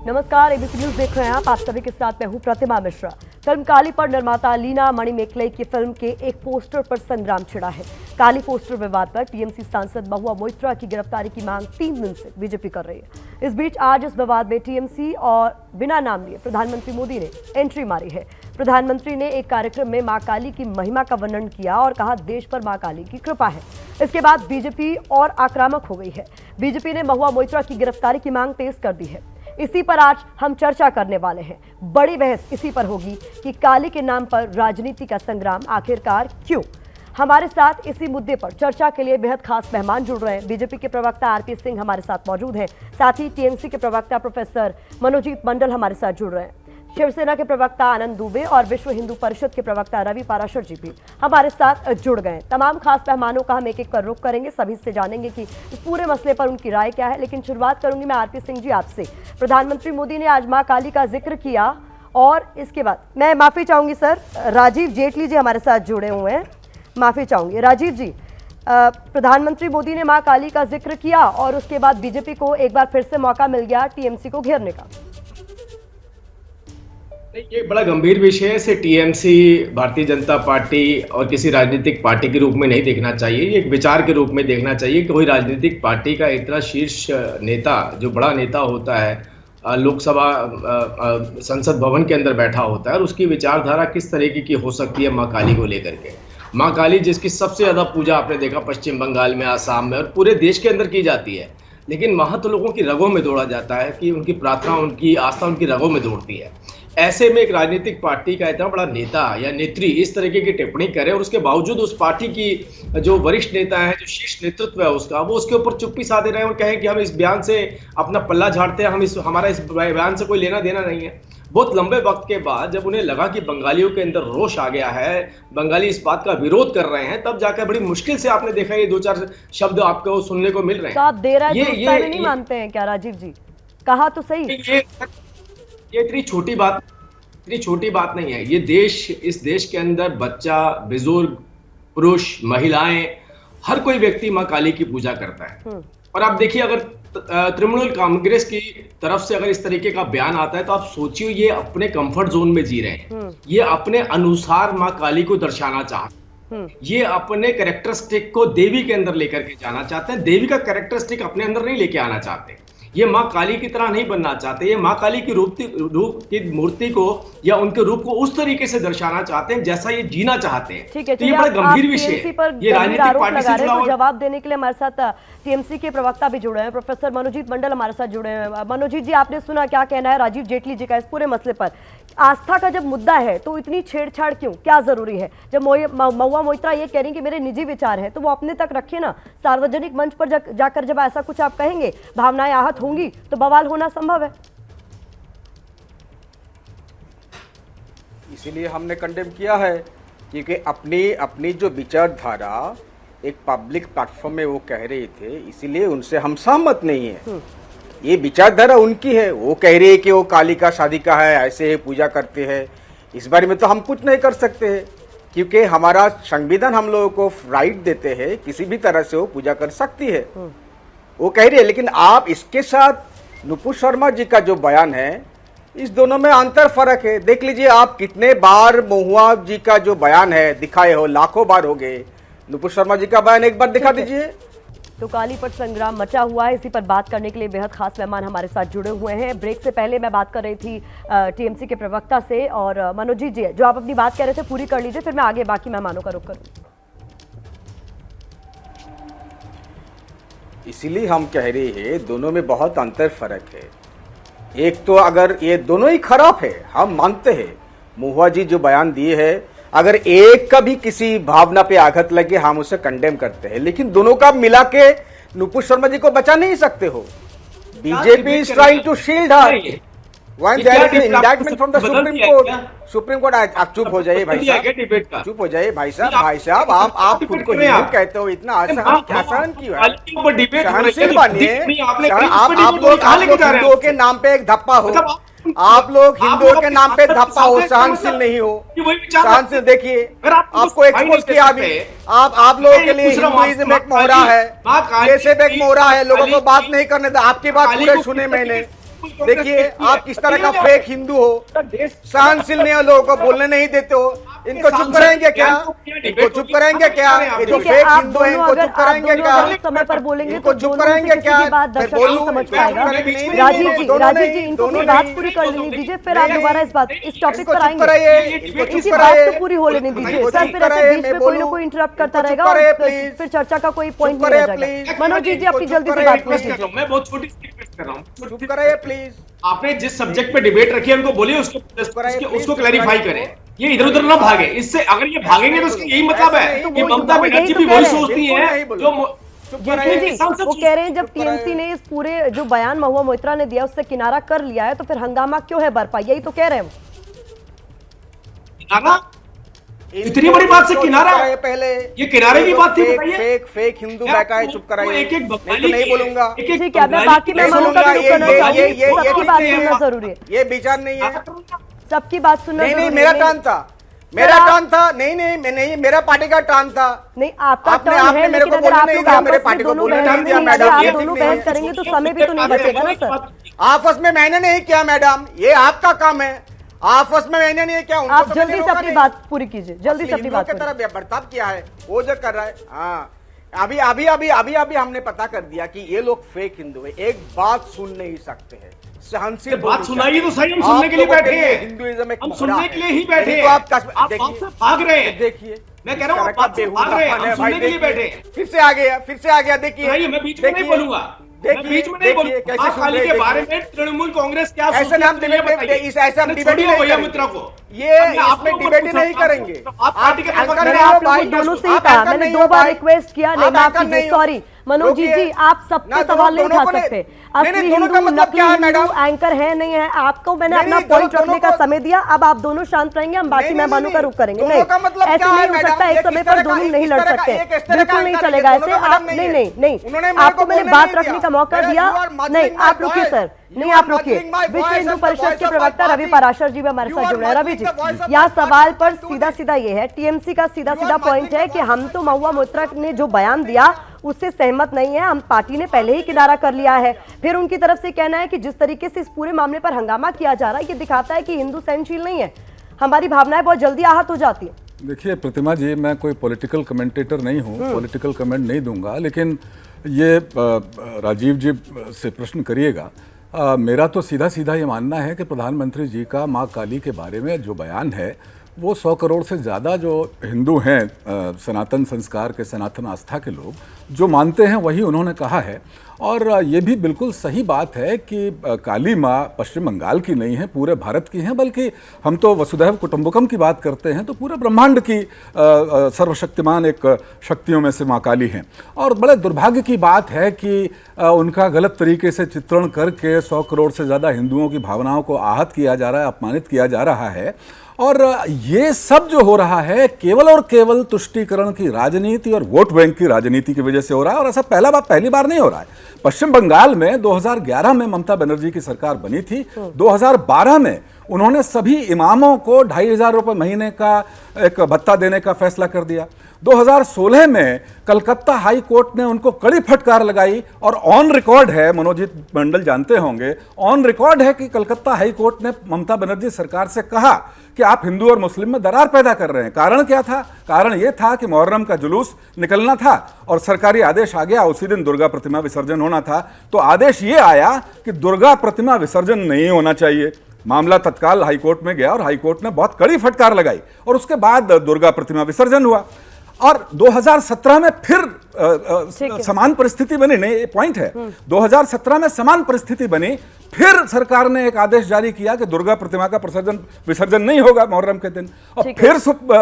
नमस्कार, ABC news देख रहे हैं आप सभी के साथ मैं हूं प्रतिमा मिश्रा। फिल्म काली पर निर्माता लीना मणिमेकले की फिल्म के एक पोस्टर पर संग्राम छिड़ा है। काली पोस्टर विवाद पर टीएमसी सांसद महुआ मोइत्रा की गिरफ्तारी की मांग 3 दिन से बीजेपी कर रही है। इस बीच आज इस विवाद में टीएमसी और बिना नाम लिए प्रधानमंत्री मोदी ने एंट्री मारी है। प्रधानमंत्री ने एक कार्यक्रम में मां काली की महिमा का वर्णन किया और कहा देश पर मां काली की कृपा है। इसके बाद बीजेपी और आक्रामक हो गई है। बीजेपी ने महुआ मोइत्रा की गिरफ्तारी की मांग तेज कर दी है। इसी पर आज हम चर्चा करने वाले हैं। बड़ी बहस इसी पर होगी कि काली के नाम पर राजनीति का संग्राम आखिरकार क्यों। हमारे साथ इसी मुद्दे पर चर्चा के लिए बेहद खास मेहमान जुड़ रहे हैं। बीजेपी के प्रवक्ता आरपी सिंह हमारे साथ मौजूद हैं, साथ ही टीएमसी के प्रवक्ता प्रोफेसर मनोजीत मंडल हमारे साथ जुड़ रहे हैं। शिवसेना के प्रवक्ता आनंद दुबे और विश्व हिंदू परिषद के प्रवक्ता रवि पाराशर जी भी हमारे साथ जुड़ गए। तमाम खास मेहमानों का हम एक एक कर रुख करेंगे, सभी से जानेंगे कि इस पूरे मसले पर उनकी राय क्या है। लेकिन शुरुआत करूंगी मैं आरपी सिंह जी आपसे। प्रधानमंत्री मोदी ने आज मां काली का जिक्र किया और इसके बाद मैं माफी चाहूंगी सर, राजीव जेटली जी हमारे साथ जुड़े हुए हैं, माफी चाहूंगी राजीव जी। प्रधानमंत्री मोदी ने मां काली का जिक्र किया और उसके बाद बीजेपी को एक बार फिर से मौका मिल गया टीएमसी को घेरने का। ये बड़ा गंभीर विषय है। इसे टीएमसी, भारतीय जनता पार्टी और किसी राजनीतिक पार्टी के रूप में नहीं देखना चाहिए। ये एक विचार के रूप में देखना चाहिए कि कोई राजनीतिक पार्टी का इतना शीर्ष नेता, जो बड़ा नेता होता है, लोकसभा संसद भवन के अंदर बैठा होता है और उसकी विचारधारा किस तरीके की हो सकती है माँ काली को लेकर के। माँ काली जिसकी सबसे ज़्यादा पूजा आपने देखा पश्चिम बंगाल में, आसाम में और पूरे देश के अंदर की जाती है, लेकिन वहाँ तो लोगों की रगों में दौड़ा जाता है कि उनकी प्रार्थना, उनकी आस्था उनकी रगों में दौड़ती है। ऐसे में एक राजनीतिक पार्टी का इतना बड़ा नेता या नेत्री इस तरीके की टिप्पणी करे और उसके बावजूद उस पार्टी की जो वरिष्ठ नेता है, जो शीर्ष नेतृत्व है उसका, वो उसके ऊपर चुप्पी साधे रहे और कहें कि हम इस बयान से अपना पल्ला झाड़ते हैं, हमारा इस बयान से कोई लेना देना नहीं है। बहुत लंबे वक्त के बाद जब उन्हें लगा कि बंगालियों के अंदर रोष आ गया है, बंगाली इस बात का विरोध कर रहे हैं, तब जाकर बड़ी मुश्किल से आपने देखा ये 2-4 शब्द आपको सुनने को मिल रहे हैं। तो आप देर है ये नहीं मानते हैं क्या राजीव जी? कहा तो सही। ये इतनी छोटी बात नहीं है। ये देश, इस देश के अंदर बच्चा, बुजुर्ग, पुरुष, महिलाएं, हर कोई व्यक्ति मां काली की पूजा करता है। और आप देखिए, अगर तृणमूल कांग्रेस की तरफ से अगर इस तरीके का बयान आता है तो आप सोचिए, ये अपने कंफर्ट जोन में जी रहे हैं। ये अपने अनुसार मां काली को दर्शाना चाहते हैं। ये अपने कैरेक्टरिस्टिक को देवी के अंदर लेकर के जाना चाहते हैं। देवी का कैरेक्टरिस्टिक अपने अंदर नहीं लेके आना चाहते। ये मां काली की तरह नहीं बनना चाहते। ये मां काली की रूप की मूर्ति को या उनके रूप को उस तरीके से दर्शाना चाहते हैं जैसा ये जीना चाहते हैं। ठीक है, तो ये बड़ा गंभीर विषय है। ये राजनीतिक पार्टी से जुड़ा हुआ। जवाब देने के लिए हमारे साथ टीएमसी के प्रवक्ता भी जुड़े हैं, प्रोफेसर मनोजीत मंडल हमारे साथ जुड़े हैं। मनोजीत जी, आपने सुना क्या कहना है राजीव जेटली जी का इस पूरे मसले पर? आस्था का जब मुद्दा है तो इतनी छेड़छाड़ क्यों, क्या जरूरी है? जब महुआ मोइत्रा ये कह रही कि मेरे निजी विचार हैं तो वो अपने तक रखे ना। सार्वजनिक मंच पर जाकर जब ऐसा कुछ आप कहेंगे, भावनाएं आहत होंगी तो बवाल होना संभव है। इसीलिए हमने कंडेम किया है, क्योंकि अपनी जो विचारधारा एक पब्लिक प्लेटफॉर्म में वो कह रहे थे, इसीलिए उनसे हम सहमत नहीं है। ये विचारधारा उनकी है। वो कह रही है कि वो काली का शादी का है, ऐसे पूजा करते हैं। इस बारे में तो हम कुछ नहीं कर सकते हैं, क्योंकि हमारा संविधान हम लोगों को राइट देते हैं, किसी भी तरह से वो पूजा कर सकती है। वो कह रही है। लेकिन आप इसके साथ नुपुर शर्मा जी का जो बयान है, इस दोनों में अंतर फर्क है। देख लीजिए, आप कितने बार महुआ जी का जो बयान है दिखाए हो, लाखों बार हो गए। नुपुर शर्मा जी का बयान एक बार दिखा दीजिए। तो काली पर संग्राम मचा हुआ है। इसी पर बात करने के लिए बेहद खास मेहमान हमारे साथ जुड़े हुए हैं। ब्रेक से पहले मैं बात कर रही थी टीएमसी के प्रवक्ता से, और मनोजीत जी जो आप अपनी बात कह रहे थे पूरी कर लीजिए, फिर मैं आगे बाकी मेहमानों का रुख करूँ। इसीलिए हम कह रहे हैं दोनों में बहुत अंतर फर्क है। एक तो अगर ये दोनों ही खराब है, हम मानते हैं। महुआ जी जो बयान दिए है, अगर एक का भी किसी भावना पे आघात लगे हम उसे कंडेम करते हैं, लेकिन दोनों का मिला के नुपुर शर्मा जी को बचा नहीं सकते हो। BJP is trying to shield her when there is indictment from the Supreme Court. आप चुप हो जाइए भाई साहब, चुप हो जाइए भाई साहब। आप खुद को हिंदू कहते हो, इतना आसान क्यों है? सहनशील बनिए। आप लोग हिंदुओं के नाम पे एक धप्पा हो, आप लोग हिंदुओं के नाम पे धप्पा हो, सहनशील नहीं हो। सहनशील देखिए, आपको एक्सपोज किया अभी। आप लोगों के लिए हिंदुइज्म एक मोहरा है, जैसे एक मोहरा है, लोगों को बात नहीं करने था। आपकी बात पूरे सुने मैंने, देखिए आप किस तरह का फेक हिंदू हो, सहनशील नहीं हो, लोगों को बोलने नहीं देते हो। इनको चुप कराएंगे क्या? इनको चुप कराएंगे क्या? ये जो फेक हिंदू है इनको चुप कराएंगे क्या? समय पर बोलेंगे इनको तो चुप दोनों कराएंगे में से क्या? किसी की बात मैं दर्शक नहीं बोलूं, समझ मैं पाएगा। नहीं, राजीव जी दोनों नहीं, इनको दोनों अपनी बात नहीं, पूरी कर दोनों लेने नहीं, दीजिए, फिर आप दोबारा इस टॉपिक इनको पर चुप आएंगे। कराइए, इनको चुप इनकी बात कराइए, तो पूरी हो लेने दीजिए इनको सर, चुप फिर ऐसे कराइए, बीच मैं में कोई ना बोलूं। कोई इंटरप्ट करता इनको रहेगा चुप कराइए, और प्लीज। फिर चर्चा का कोई पॉइंट चुप नहीं रह कराइए, जाएगा। प्लीज। मनोज जी अपनी चुप जल्दी से कराइए, बात प्लीज। कीजिए। मैं बहुत छोटी सी रिक्वेस्ट कर रहा हूँ, चुप कराइए प्लीज। आपने जिस सब्जेक्ट पे डिबेट रखी है उनको बोलिए उसको क्लैरिफाई करें, ये इधर उधर ना भागे। इससे अगर ये भागेंगे तो इसका यही मतलब है कि ममता बनर्जी भी वही सोचती है जो जेटली जी वो कह रहे हैं जब टीएमसी ने इस पूरे जो बयान महुआ मोइत्रा ने दिया उससे किनारा कर लिया है तो फिर हंगामा क्यों है बरपा, यही तो कह रहे हैं किनारा। इतनी बड़ी बात से किनारा पहले ये किनारे की बात थी, बताइए। फेक हिंदू बैठा है, चुप कराइए। एक एक मैं तो नहीं बोलूंगा। ठीक है, मैं बाकी मेहमानों का भी रुख करना चाहूंगी। सबकी बात सुनना जरूरी है, ये विचार नहीं है। सबकी बात सुनना नहीं जरूरी नहीं, है। मेरा टर्न था, मेरा टर्न था। नहीं नहीं, मैं नहीं, मेरा पार्टी का टर्न था। नहीं आपका आपने टर्न है, मेरे लेकिन को अगर आप बोलने नहीं लोग दिया, मेरे आपस में पार्टी को दोनों बोलने बहस नहीं दिया, नहीं मैडम। आप ये दोनों ठीक नहीं बहस है। करेंगे तो समय भी तो नहीं बचेगा ना सर। आपस में मैंने नहीं किया मैडम, ये आपका काम है। आपस में मैंने नहीं किया। उनको आप तो जल्दी मैंने से रोका अपनी नहीं। बात पूरी कीजिए, जल्दी से अपनी हिंदुओं बात की पूरी। तरह बर्ताव किया है वो जो कर रहा है। हाँ अभी हमने पता कर दिया कि ये लोग फेक हिंदू है, एक बात सुन नहीं सकते हैं। सहनशील बात सुनाइए तो सही, हम सुनने के लिए बैठे हैं। हिंदुइज्म एक हम मुखड़ा सुनने के लिए है। ही बैठे नहीं हैं। तो आप आप बात से भाग रहे हैं। देखिए मैं कह रहा हूँ आप बात से भाग रहे हैं, हम सुनने के लिए बैठे हैं। फिर से आ गया, फिर से आ गया। देखिए नहीं, मैं बीच में नहीं बोलूंगा, मैं बीच में नहीं बोलूंगा। कैसे सुन महाकाली रहे के हैं, बारे देखिए। में तृणमूल कांग्रेस क्या ऐसे सोचती है, नाम मुझे डिबेट बताइए। ऐसे हम डिबेट ही छोड़िए नहीं भैया करेंगे। मित्रा को। ये हमने आप इसमें लोगों को डिबेट ही पूछा, नहीं करेंगे। आप पार्टी के एंकर प्रवक्ता नहीं मैंने हो आप लोगों भाई, को दोनों से ही आप कहा, एंकर मैंने नहीं 2 हो बार भाई। रिक्वेस्ट किया, नहीं आप माफ एंकर कीजिए, नहीं हो। सॉरी मनोज जी रोकिए। आप सबका ना, सवाल नहीं दोनों उठा को नहीं- सकते। नहीं, असली दोनों का हिंदू मतलब क्या है, नकली हिंदू मैडम? एंकर है नहीं है, आपको मैंने नहीं, अपना नहीं, पॉइंट दोनों रखने का को- समय दिया, अब आप दोनों शांत रहेंगे, हम बाकी नहीं, मेहमानों का नहीं, रुख करेंगे। दोनों नहीं का मतलब ऐसे क्या है, नहीं हो मैडम? सकता, एक ये समय किस पर तरह दोनों का- नहीं इस लड़ तरह का- सकते, एक इस तरह का बिल्कुल नहीं एंकर है, चलेगा दोनों ऐसे। का आप मतलब नहीं नहीं है। नहीं उन्होंने नहीं, मेरे आपको को मैंने बोलने बात नहीं रखने दिया। का मौका मेरा दिया। you are muttering नहीं my आप रुकिए voice. सर, You नहीं are आप रुकिए। muttering my विश्व voice हिंदू and the परिषद voice के of प्रवक्ता my रवि party. पराशर जी भी हमारे You साथ are जुड़ रहे हैं। Ravi ji, muttering the voice of यहाँ my party सवाल पर to सीधा this. सीधा ये है, टीएमसी का सीधा You are सीधा पॉइंट muttering है the कि voice हम of तो my महुआ party. मोइत्रा ने जो बयान दिया उससे सहमत नहीं है, हम पार्टी ने पहले ही किनारा कर लिया है। फिर उनकी तरफ से कहना है कि जिस तरीके से इस पूरे मामले पर हंगामा किया जा रहा है, ये दिखाता है कि हिंदू सहनशील नहीं है, हमारी भावनाएं बहुत जल्दी आहत हो जाती है। देखिए प्रतिमा जी, मैं कोई पॉलिटिकल कमेंटेटर नहीं हूँ, पॉलिटिकल कमेंट नहीं दूंगा, लेकिन ये राजीव जी से प्रश्न करिएगा। मेरा तो सीधा सीधा ये मानना है कि प्रधानमंत्री जी का माँ काली के बारे में जो बयान है वो 100 करोड़ से ज़्यादा जो हिंदू हैं, सनातन संस्कार के, सनातन आस्था के लोग जो मानते हैं वही उन्होंने कहा है। और ये भी बिल्कुल सही बात है कि काली माँ पश्चिम बंगाल की नहीं है, पूरे भारत की हैं, बल्कि हम तो वसुधैव कुटुंबकम की बात करते हैं तो पूरे ब्रह्मांड की सर्वशक्तिमान एक शक्तियों में से माँ काली हैं। और बड़े दुर्भाग्य की बात है कि उनका गलत तरीके से चित्रण करके 100 करोड़ से ज़्यादा हिंदुओं की भावनाओं को आहत किया जा रहा है, अपमानित किया जा रहा है। और ये सब जो हो रहा है केवल और केवल तुष्टीकरण की राजनीति और वोट बैंक की राजनीति की वजह से हो रहा है। और ऐसा पहली बार नहीं हो रहा है। पश्चिम बंगाल में 2011 में ममता बनर्जी की सरकार बनी थी, 2012 में उन्होंने सभी इमामों को 2,500 रुपये महीने का एक भत्ता देने का फैसला कर दिया। 2016 में कलकत्ता हाई कोर्ट ने उनको कड़ी फटकार लगाई और ऑन रिकॉर्ड है, मनोजीत मंडल जानते होंगे, ऑन रिकॉर्ड है कि कलकत्ता हाई कोर्ट ने ममता बनर्जी सरकार से कहा कि आप हिंदू और मुस्लिम में दरार पैदा कर रहे हैं। कारण क्या था? कारण यह था कि मुहर्रम का जुलूस निकलना था और सरकारी आदेश आ गया, उसी दिन दुर्गा प्रतिमा विसर्जन होना था। तो आदेश ये आया कि दुर्गा प्रतिमा विसर्जन नहीं होना चाहिए। मामला तत्काल हाईकोर्ट में गया और हाईकोर्ट ने बहुत कड़ी फटकार लगाई और उसके बाद दुर्गा प्रतिमा विसर्जन हुआ। और 2017 में फिर समान परिस्थिति बनी। नहीं, पॉइंट है, 2017 में समान परिस्थिति बनी, फिर सरकार ने एक आदेश जारी किया कि दुर्गा प्रतिमा का विसर्जन नहीं होगा मुहर्रम के दिन। और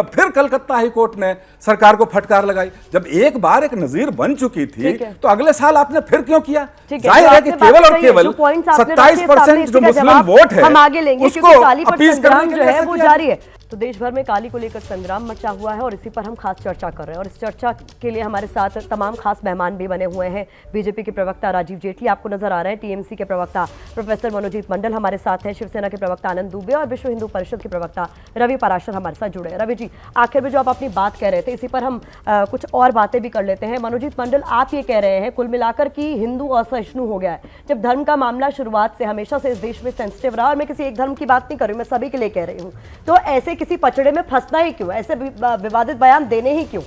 फिर कलकत्ता हाई कोर्ट ने सरकार को फटकार लगाई। जब एक बार एक नजीर बन चुकी थी तो अगले साल आपने फिर क्यों किया? जाहिर है कि केवल और केवल 27% जो मुस्लिम वोट है हम आगे लेंगे, उसको क्योंकि काली पर अपील संग्राम करने के जो लिए है ऐसा वो किया। जारी है। तो देश भर में काली को लेकर संग्राम मचा हुआ है और इसी पर हम खास चर्चा कर रहे हैं और इस चर्चा के लिए हमारे साथ तमाम खास मेहमान भी बने हुए हैं। बीजेपी के प्रवक्ता राजीव जेटली आपको नजर आ रहे हैं, टीएमसी के प्रवक्ता प्रोफेसर मनोजीत मंडल हमारे साथ हैं, शिवसेना के प्रवक्ता आनंद दुबे और विश्व हिंदू परिषद के प्रवक्ता रवि पराशर हमारे साथ जुड़े हैं। रवि जी, आखिर में जो आप अपनी बात कह रहे थे इसी पर हम कुछ और बातें भी कर लेते हैं। मनोजीत मंडल, आप ये कह रहे हैं कुल मिलाकर कि हिंदू असहिष्णु हो गया है। जब धर्म का मामला शुरुआत से हमेशा से इस देश में सेंसिटिव रहा और मैं किसी एक धर्म की बात नहीं कर रही हूं, मैं सभी के लिए कह रही हूं, तो ऐसे किसी पचड़े में फंसना ही क्यों, ऐसे विवादित बयान देने ही क्यों?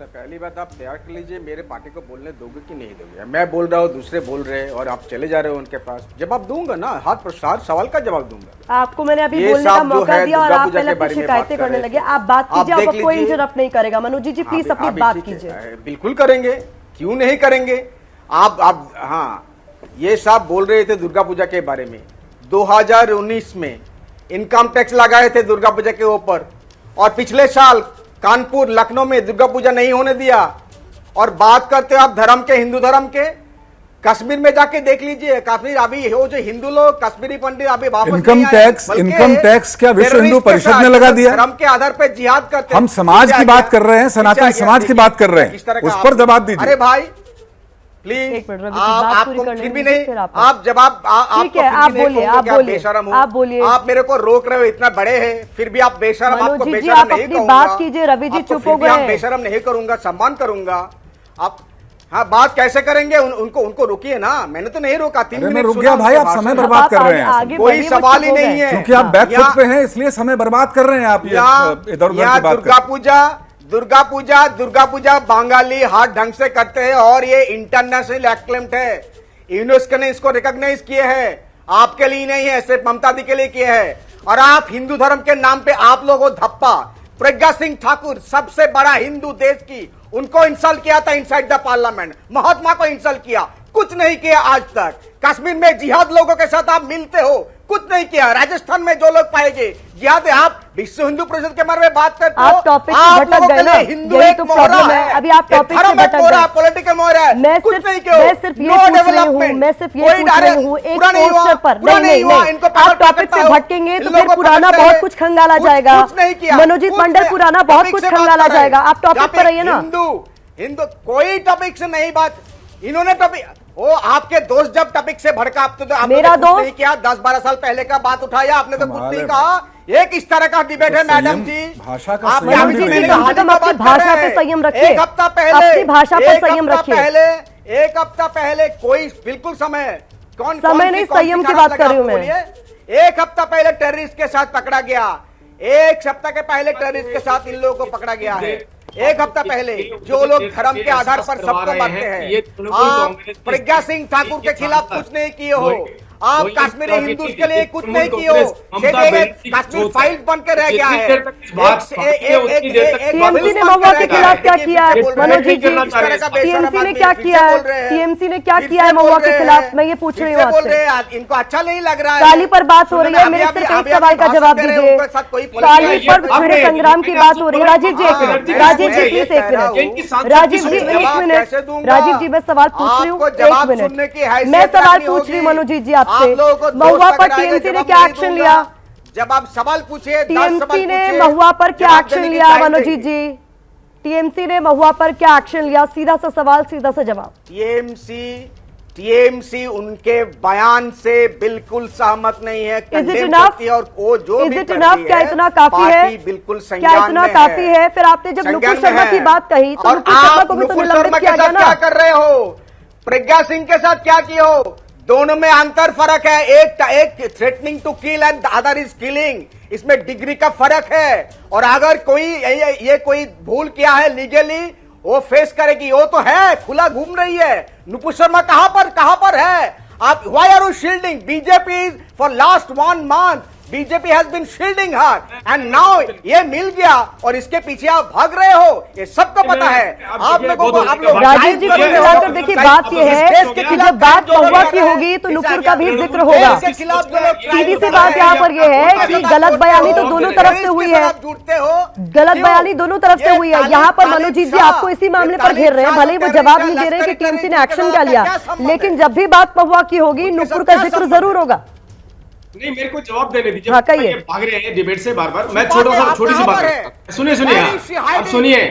पहली बात आप तैयार कर लीजिए, मेरे पार्टी को बोलने दोगे कि नहीं दोगे? मैं बोल रहा हूँ, दूसरे बोल रहे हैं और आप चले जा रहे हो उनके पास। जवाब दूंगा ना, हाथ प्रसार सवाल का जवाब दूंगा। आपको मैंने अभी बोलने का मौका दिया और आप पहले अपनी शिकायतें करने लगे। आप बात कीजिए, आपको कोई इंटरप्ट नहीं करेगा। मनोजी जी प्लीज अपनी बात कीजिए। बिल्कुल करेंगे, क्यों नहीं करेंगे। आप हाँ, ये साहब बोल रहे थे दुर्गा पूजा के बारे में। 2019 में इनकम टैक्स लगाए थे दुर्गा पूजा के ऊपर और पिछले साल कानपुर लखनऊ में दुर्गा पूजा नहीं होने दिया। और बात करते हो आप धर्म के, हिंदू धर्म के, कश्मीर में जाके देख लीजिए। कश्मीर अभी वो जो हिंदू लोग कश्मीरी पंडित अभी वापस इनकम टैक्स क्या विश्व हिंदू परिषद ने लगा दिया? धर्म के आधार पर जिहाद करते। हम समाज की बात कर रहे हैं, सनातन समाज की बात कर रहे हैं, उस पर जवाब दीजिए। अरे भाई प्लीज, आपको फिर भी नहीं, आप जवाब ठीक है, आप बोलिए, आप बोलिए, आप बोलिए। आप मेरे को रोक रहे हो, इतना बड़े हैं फिर भी आप बेशरम। आपको बेशरम आप नहीं अपनी कहूंगा, बात कीजिए। रवि जी चुप हो गए। बेशरम नहीं करूंगा, सम्मान करूंगा। आप हाँ बात कैसे करेंगे? उनको रोकिए ना, मैंने तो नहीं रोका। 3 मिनट रुक गया भाई, आप समय बर्बाद कर रहे हैं। कोई सवाल ही नहीं है, क्योंकि आप बैकफुट पे हैं इसलिए समय बर्बाद कर रहे हैं आप। इधर उधर की बात दुर्गा पूजा बंगाली हाथ ढंग से करते हैं और ये इंटरनेशनल एक्लेम्ड है। यूनेस्को ने इसको रिकॉग्नाइज किए हैं, आपके लिए नहीं है, सिर्फ ममता दी के लिए किए हैं। और आप हिंदू धर्म के नाम पे आप लोगों धप्पा। प्रज्ञा सिंह ठाकुर सबसे बड़ा हिंदू देश की, उनको इंसल्ट किया था इनसाइड द पार्लियामेंट। महात्मा को इंसल्ट किया, कुछ नहीं किया आज तक। कश्मीर में जिहाद लोगों के साथ आप मिलते हो, कुछ नहीं किया। राजस्थान में जो लोग पाएंगे जिहाद, आप विश्व हिंदू परिषद के बारे में बात करते हो। आप टॉपिक से भटक गए ना, यही तो प्रॉब्लम है। अभी आप टॉपिक से भटक गए। पॉलिटिकल मोहरा है। मैं सिर्फ ये पूछ रही हूँ एक पोस्टर पर। नहीं, आप टॉपिक से भटकेंगे तो फिर पुराना बहुत कुछ खंगाला जाएगा। मनोजीत मंडल, पुराना बहुत कुछ खंगाला जाएगा। आप टॉपिक पर रहिए ना। हिंदू कोई टॉपिक से नहीं बात। इन्होंने टॉपिक, वो आपके दोस्त जब टॉपिक से भड़का, आप तो मेरा दोस्त नहीं किया। 10-12 साल पहले का बात उठाया आपने, तो कुछ नहीं कहा। एक इस तरह का डिबेट है मैडम जी। भाषा का अपनी भाषा पे संयम रखिए। एक हफ्ता पहले, अपनी भाषा पर संयम रखिए। एक हफ्ता पहले कोई बिल्कुल समय, कौन समय नहीं, संयम की बात कर रही हूँ मैं। एक हफ्ता पहले टेररिस्ट के साथ पकड़ा गया। एक सप्ताह के पहले टेररिस्ट के साथ इन लोगों को पकड़ा गया है। एक हफ्ता पहले जो लोग धर्म के आधार पर सबको मारते हैं। आप प्रज्ञा सिंह ठाकुर के खिलाफ कुछ नहीं किए हो। आप कश्मीरी हिंदू के लिए कुछ नहीं किए हो। कश्मीर फाइल बन के रह गया है। टीएमसी ने महुआ के खिलाफ क्या किया है? मनोजी जी, टीएमसी ने क्या किया है? टीएमसी ने क्या किया है महुआ के खिलाफ? मैं ये पूछ रही हूँ आपसे। इनको अच्छा नहीं लग रहा है। काली पर बात हो रही है, मेरे सिर्फ एक सवाल का जवाब दीजिए। काली पर छिड़े संग्राम की बात हो रही है। राजीव जी एक मिनट, राजीव जी प्लीज एक मिनट, राजीव जी एक मिनट, राजीव जी मैं सवाल पूछ रही हूँ, एक मिनट मैं सवाल पूछ रही हूँ मनोजीत जी आपसे। महुआ पर टीएमसी ने क्या एक्शन लिया? जब आप सवाल पूछिए, टीएमसी ने महुआ पर क्या एक्शन लिया? मनोजीत जी, टीएमसी ने महुआ पर क्या एक्शन लिया? सीधा सा सवाल, सीधा सा जवाब। टीएमसी उनके बयान से बिल्कुल सहमत नहीं है। Is it enough? और वो जो इज इट इनफ? क्या इतना काफी है? बिल्कुल क्या इतना काफी है? फिर आपने जब नुपुर शर्मा की बात कही तो नुपुर शर्मा को भी तो निलंबित किया गया ना। क्या कर रहे हो? प्रज्ञा सिंह के साथ क्या किए हो? दोनों में अंतर फर्क है। एक threatening to kill and other is killing. इसमें डिग्री का फर्क है। और अगर कोई ये कोई भूल किया है लीगली, वो फेस करेगी। वो तो है, खुला घूम रही है। नुपुर शर्मा कहां पर है? आप why are you shielding? BJP for last 1 month BJP has been shielding her and now ये मिल गया और इसके पीछे आप भाग रहे हो। ये सबको पता है। आप लोगों को, आप लोग राजीव जी को मिलाकर देखिए, बात यह है कि जब बात महुआ की होगी तो नुपुर का भी जिक्र होगा। सीधी सी बात यहाँ पर यह है कि गलत बयानी तो दोनों तरफ से हुई है। गलत बयानी दोनों तरफ से हुई है। यहाँ पर मनोजीत जी आपको इसी मामले पर घेर रहे हैं। भले ही वो जवाब नहीं दे रहे कि टीएमसी ने एक्शन क्या लिया, लेकिन जब भी बात महुआ की होगी नुपुर का जिक्र जरूर होगा। नहीं, मेरे को जवाब देने दीजिए। हाँ, कहिए। ये भाग रहे हैं डिबेट से बार बार। मैं बात छोटा है, सा आप छोटी सी कहाँ बात पर करता है? हूं। सुनिए सुनिए Where is she आप hiding? सुनिए।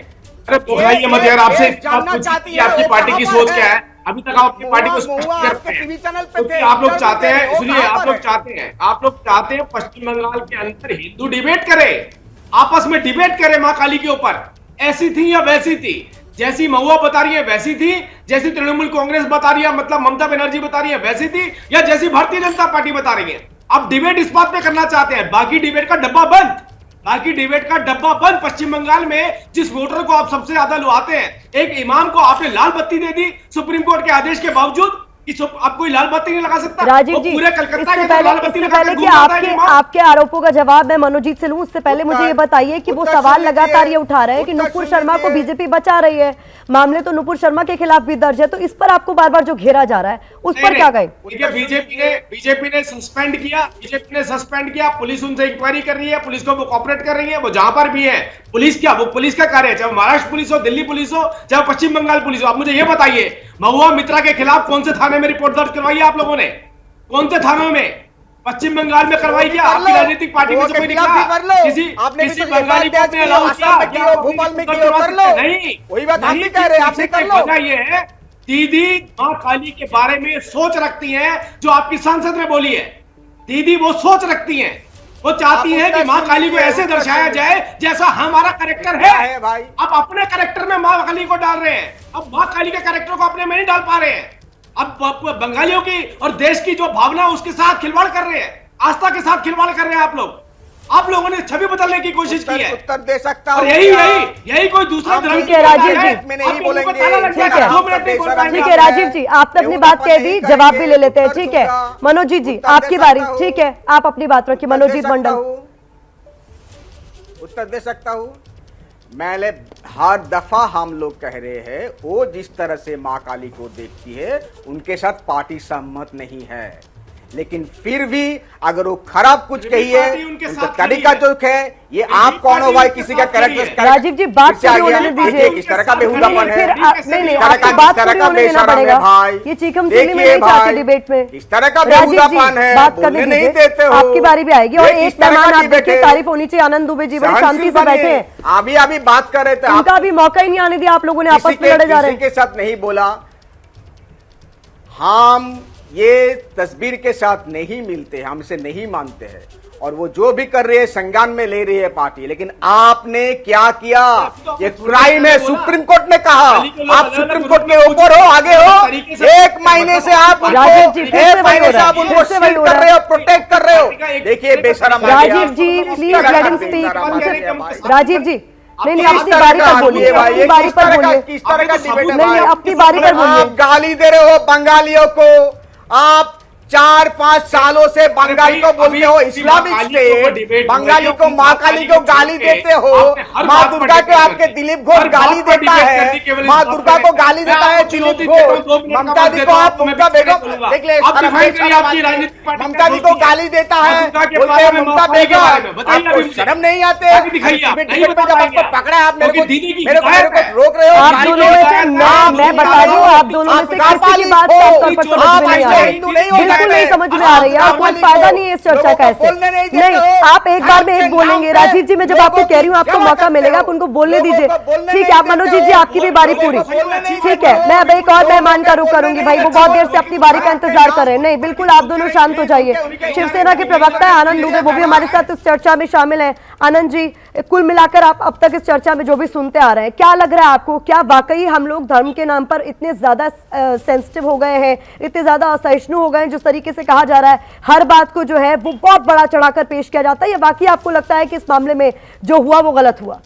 अरे बोलाइए मत यार, आपसे ये जानना चाहती है, आपकी वो पार्टी की कहाँ सोच पर क्या है? है? अभी तक आप अपनी पार्टी को स्पष्ट महुआ करते आपके हैं। टीवी चैनल पे क्योंकि थे, आप लोग इंटरव्यू चाहते दे रहे हैं, हो, सुनिए, कहाँ आप पर लोग है? चाहते हैं पश्चिम बंगाल के अंदर हिंदू डिबेट करे, आपस में डिबेट करे मां काली के ऊपर। ऐसी थी या वैसी थी? जैसी महुआ बता रही है वैसी थी? जैसी तृणमूल कांग्रेस बता रही है, मतलब ममता बनर्जी बता रही है वैसी थी? या जैसी भारतीय जनता पार्टी बता रही है? अब डिबेट इस बात पे करना चाहते हैं, बाकी डिबेट का डब्बा बंद। बाकी डिबेट का डब्बा बंद। पश्चिम बंगाल में जिस वोटर को आप सबसे ज्यादा लुभाते हैं, एक इमाम को आपने लाल बत्ती दे दी सुप्रीम कोर्ट के आदेश के बावजूद कि आप कोई लाल बत्ती नहीं लगा सकता। राजीव वो जी, पूरे कलकत्ता इससे के अंदर लाल बत्ती इससे लगा पहले के कि घूम रहा है एक इमाम। आपके आरोपों का जवाब मैं मनोजीत से लूं, उससे पहले मुझे ये बताइए कि वो उत्तर सवाल सुन लीजिए, लगातार ये उठा रहे हैं कि उत्तर नुपुर सुन शर्मा को लीजिए। बीजेपी बचा रही है। मामले तो नुपुर शर्मा के खिलाफ भी दर्ज है, तो इस पर आपको बार बार जो घेरा जा रहा है उस पर क्या कहें? देखिए, बीजेपी ने सस्पेंड किया, पुलिस उनसे इंक्वायरी कर रही है, पुलिस को वो कोऑपरेट कर रही है, वो जहां पर भी है। वो पुलिस का कार्य है, चाहे महाराष्ट्र पुलिस हो, दिल्ली पुलिस हो, चाहे पश्चिम बंगाल पुलिस हो। आप मुझे ये बताइए, महुआ मित्रा के खिलाफ कौन से थाने में रिपोर्ट दर्ज करवाई है आप लोगों ने? कौन से थानों में? पश्चिम बंगाल में करवाई क्या? आपकी राजनीतिक पार्टी में से कोई निकला? किसी बंगाली को आपने अलाउ किया? भोपाल में किया, कर लो। नहीं, वही बात हम भी कह रहे हैं, आपने कर लो। वजह ये है, दीदी मां काली के बारे में सोच रखती हैं, जो आपकी संसद में बोली है। दीदी वो सोच रखती हैं, वो चाहती हैं कि मां काली को ऐसे दर्शाया जाए जैसा हमारा कैरेक्टर है भाई। आप अपने कैरेक्टर में मां काली को डाल रहे हैं, अब मां काली के कैरेक्टर को अपने में नहीं डाल पा रहे हैं। अब बंगालियों की और देश की जो भावना है उसके साथ खिलवाड़ कर रहे हैं, आस्था के साथ खिलवाड़ कर रहे हैं आप लोगों ने छवि बदलने की कोशिश की है। उत्तर दे सकता और हूं यही कोई दूसरा धर्म ठीक है राजीव जी, में नहीं बोलेंगे। ठीक है राजीव जी, आपने अपनी बात कह दी, जवाब भी ले लेते हैं। ठीक है मनोजीत जी, आपकी बारी। ठीक है, आप अपनी बात रखिए। मनोजीत मंडल, उत्तर दे सकता हूं। मैंने हर दफा हम लोग कह रहे हैं, वो जिस तरह से मां काली को देखती है उनके साथ पार्टी सहमत नहीं है, लेकिन फिर भी अगर वो खराब कुछ कही है, उनका तरीका जो है, ये आप कौन हो भाई किसी का कैरेक्टर? राजीव जी बात पूरी होने दीजिए। किस तरह का बेहुदापन है, नहीं आपको बात पूरी होने देना पड़ेगा। ये चीकम चिल्ली में नहीं चाहते डिबेट में। इस तरह का राजीव जी बेहुदापन है, बात करने नहीं दीजिए, देते हो। आपकी बारी भी आएगी। और ये किस एक तरह का मेहमान आप डिबेट देखिए, है? तारीफ होनी चाहिए। आनंद दुबे जी बड़ी शांति से बैठे हैं, अभी बात कर रहे थे, उनका भी मौका ही नहीं आने दिया। आप लोगों ने आपस में लड़े जा रहे हैं। किसी के साथ नहीं बोला, हम ये तस्वीर के साथ नहीं मिलते, हम इसे नहीं मानते हैं, और वो जो भी कर रही है संज्ञान में ले रही है पार्टी। लेकिन आपने क्या किया? ये क्राइम है, सुप्रीम कोर्ट ने कहा। आप सुप्रीम कोर्ट के ऊपर हो, आगे हो। एक महीने से आप राजीव जी, फिर से वही हो रहा है, उनको फिर से वही शील्ड हो कर रहा रहे है। हो, प्रोटेक्ट कर रहे हो। देखिए बेशरम आ गया। Rajiv ji please let him speak. Rajiv ji नहीं किस अपनी तरह बारी का पर बोलिए, भाई, अपनी ये बारी किस पर तरह का- बोलिए। किस तरह का डिबेट है नहीं भाई? अपनी बारी पर बोलिए। आप गाली दे रहे हो बंगालियों को। आप 4-5 सालों से बंगाली को बोलते हो इस्लामिक स्टेट, बंगाली को मां काली को गाली देते हो। मां दुर्गा को आपके दिलीप घोष गाली देता है, मां दुर्गा को गाली देता है दिलीप घोष। ममता दी को आप ममता बेगम देख ले, ममता दी को गाली देता है, बोलते हैं ममता बेगम। आपको शर्म नहीं आते? जब आपको पकड़ा आप मेरे को रोक रहे हो। आप दोनों में से मैं बता रही हूँ, आप दोनों में से किसी की बात साफ तौर पर समझ में नहीं आ रही, बिल्कुल नहीं समझ में आ रही है। और कोई फायदा नहीं है इस चर्चा का ऐसे। नहीं, आप एक बार में एक बोलेंगे। राजीव जी, मैं जब आपको कह रही हूँ आपको मौका मिलेगा, आप उनको बोलने दीजिए। ठीक है, आप मनोजीत जी आपकी भी बारी पूरी। ठीक है, मैं अब एक और मेहमान का रुख करूंगी। भाई वो बहुत देर से अपनी बारी का इंतजार कर रहे हैं। नहीं बिल्कुल, आप दोनों शांत हो जाइए। शिवसेना के प्रवक्ता है आनंद दुबे, वो भी हमारे साथ इस चर्चा में शामिल है। आनंद जी, कुल मिलाकर आप अब तक इस चर्चा में जो भी सुनते आ रहे हैं, क्या लग रहा है आपको? क्या वाकई हम लोग धर्म के नाम पर इतने ज्यादा सेंसिटिव हो गए हैं, इतने ज्यादा असहिष्णु हो गए हैं? जिस तरीके से कहा जा रहा है हर बात को जो है वो बहुत बड़ा चढ़ाकर पेश किया जाता है, या वाकई आपको लगता है कि इस मामले में जो हुआ वो गलत हुआ?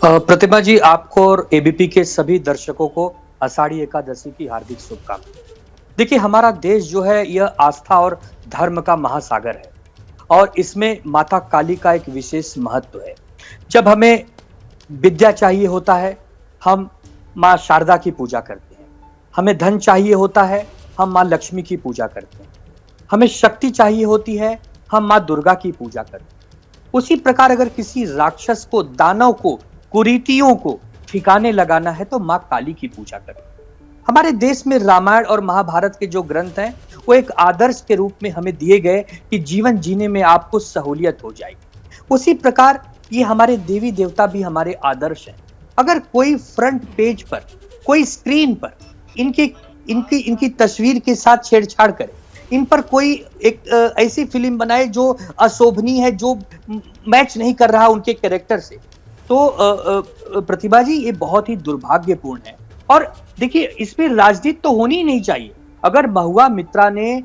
प्रतिमा जी, आपको और एबीपी के सभी दर्शकों को आषाढ़ी एकादशी की हार्दिक शुभकामनाएं। देखिए, हमारा देश जो है यह आस्था और धर्म का महासागर है, और इसमें माता काली का एक विशेष महत्व है। जब हमें विद्या चाहिए होता है, हम माँ शारदा की पूजा करते हैं। हमें धन चाहिए होता है, हम माँ लक्ष्मी की पूजा करते हैं। हमें शक्ति चाहिए होती है, हम माँ दुर्गा की पूजा करते हैं। उसी प्रकार अगर किसी राक्षस को, दानव को, कुरीतियों को ठिकाने लगाना है तो माँ काली की पूजा करें। हमारे देश में रामायण और महाभारत के जो ग्रंथ हैं वो एक आदर्श के रूप में हमें दिए गए कि जीवन जीने में आपको सहूलियत हो जाएगी। उसी प्रकार ये हमारे देवी देवता भी हमारे आदर्श हैं। अगर कोई फ्रंट पेज पर, कोई स्क्रीन पर इनकी तस्वीर के साथ छेड़छाड़ करे, इन पर कोई एक ऐसी फिल्म बनाए जो अशोभनीय है, जो मैच नहीं कर रहा उनके कैरेक्टर से, तो प्रतिभा जी ये बहुत ही दुर्भाग्यपूर्ण है। और देखिए इसमें राजनीति तो होनी ही नहीं चाहिए। अगर महुआ मित्रा ने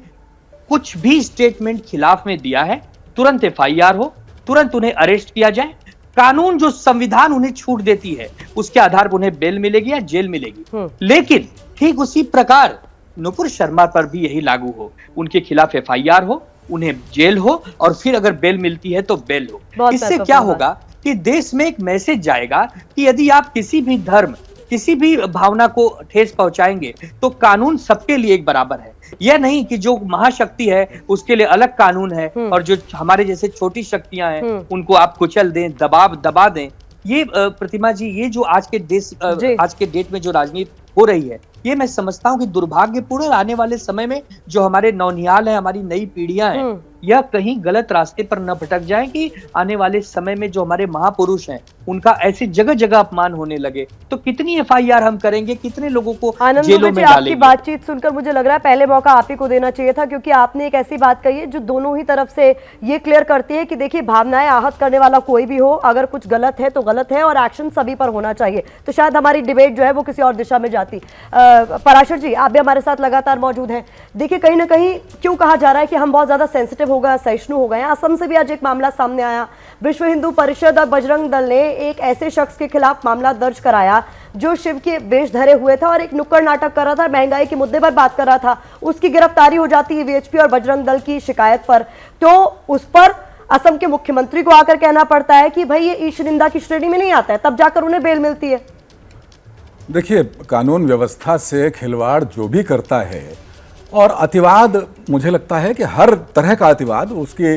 कुछ भी स्टेटमेंट खिलाफ में दिया है, तुरंत FIR हो, तुरंत उन्हें अरेस्ट किया जाए। कानून जो संविधान उन्हें छूट देती है उसके आधार पर उन्हें बेल मिलेगी या जेल मिलेगी। लेकिन ठीक उसी प्रकार नुपुर शर्मा पर भी यही लागू हो, उनके खिलाफ FIR हो, उन्हें जेल हो और फिर अगर बेल मिलती है तो बेल हो। इससे क्या होगा कि देश में एक मैसेज जाएगा कि यदि आप किसी भी धर्म, किसी भी भावना को ठेस पहुंचाएंगे तो कानून सबके लिए एक बराबर है। यह नहीं कि जो महाशक्ति है उसके लिए अलग कानून है और जो हमारे जैसे छोटी शक्तियां हैं उनको आप कुचल दें, दबा दें। ये प्रतिमा जी, ये जो आज के डेट में जो राजनीति हो रही है, ये मैं समझता हूं कि दुर्भाग्यपूर्ण है। आने वाले समय में जो हमारे नौनिहाल है, हमारी नई पीढ़ियां हैं, यह कहीं गलत रास्ते पर न भटक जाएं कि आने वाले समय में जो हमारे महापुरुष हैं उनका ऐसे जगह जगह अपमान होने लगे तो कितनी FIR हम करेंगे, कितने लोगों को जेलों में डालेंगे। आपकी बातचीत सुनकर मुझे लग रहा है पहले मौका आप ही को देना चाहिए था, क्योंकि आपने एक ऐसी बात कही है जो दोनों ही तरफ से ये क्लियर करती है कि देखिए भावनाएं आहत करने वाला कोई भी हो, अगर कुछ गलत है तो गलत है और एक्शन सभी पर होना चाहिए। तो शायद हमारी डिबेट जो है वो किसी और दिशा में जाती। पराशर जी, आप भी हमारे साथ लगातार मौजूद हैं। देखिए कहीं ना कहीं क्यों कहा जा रहा है कि हम बहुत ज्यादा सेंसिटिव हो गए, सहिष्णु हो गए हैं। असम से भी आज एक मामला सामने आया। विश्व हिंदू परिषद और बजरंग दल ने एक ऐसे शख्स के खिलाफ मामला दर्ज कराया जो शिव के वेश धरे हुए था और एक नुक्कड़ नाटक कर रहा था, महंगाई के मुद्दे पर बात कर रहा था। उसकी गिरफ्तारी हो जाती है VHP और बजरंग दल की शिकायत पर, तो उस पर असम के मुख्यमंत्री को आकर कहना पड़ता है कि भाई ये ईश निंदा की श्रेणी में नहीं आता है, तब जाकर उन्हें बेल मिलती है। देखिए, कानून व्यवस्था से खिलवाड़ जो भी करता है, और अतिवाद, मुझे लगता है कि हर तरह का अतिवाद, उसकी